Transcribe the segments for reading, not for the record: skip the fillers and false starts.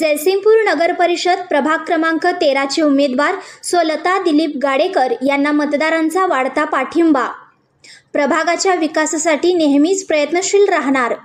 जयसिंगपूर नगर परिषद प्रभाग क्रमांक 13 चे उमेदवार स्वलता दिलीप गाडेकर यांना मतदारांचा वाढता पाठिंबा। प्रभागाच्या विकासासाठी नेहमीच प्रयत्नशील राहणार।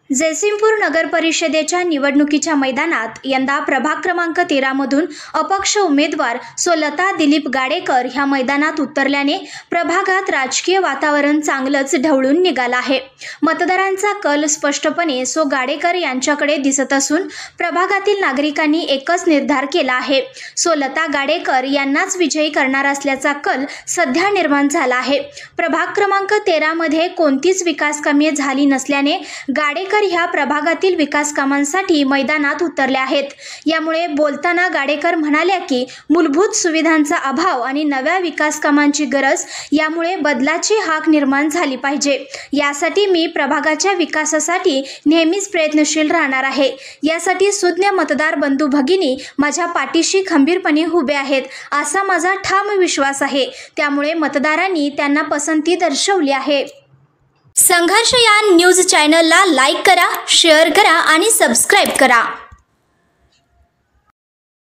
जयसिंगपूर नगर परिषदेच्या निवडणुकीच्या मैदानात यंदा प्रभाग क्रमांक 13 मधून अपक्ष उमेदवार स्वलता दिलीप गाडेकर ह्या मैदानात उतरल्याने प्रभागात राजकीय वातावरण चांगलंच ढवळून निघालं आहे। मतदारांचा कल स्पष्टपणे सो गाडेकर यांच्याकडे दिसत असून प्रभागातील नागरिकांनी एकच निर्धार केला आहे, स्वलता गाडेकर यांनाच विजयी करणार असल्याचा कल सध्या निर्माण झाला आहे। प्रभाग क्रमांक 13 मध्ये कोणतीच विकास कामे झाली नसल्याने गाडेकर ह्या प्रभागातील विकास कामांसाठी मैदानात उतरले आहेत। यामुळे बोलताना गाडेकर म्हणाल्या की मूलभूत सुविधांचा अभाव आणि नव्या विकास कामांची गरज, यामुळे बदलाची हाक निर्माण झाली पाहिजे। यासाठी मी प्रभागाच्या विकासासाठी नेहमीच प्रयत्नशील राहणार आहे। यासाठी सुज्ञ मतदार बंधू भगिनी माझ्या पाठीशी खंबीरपणे उभे आहेत असा माझा ठाम विश्वास आहे। त्यामुळे मतदारांनी त्यांना पसंती दर्शवली आहे। संघर्ष या न्यूज चॅनलला लाईक करा, शेअर करा आणि सबस्क्राइब करा।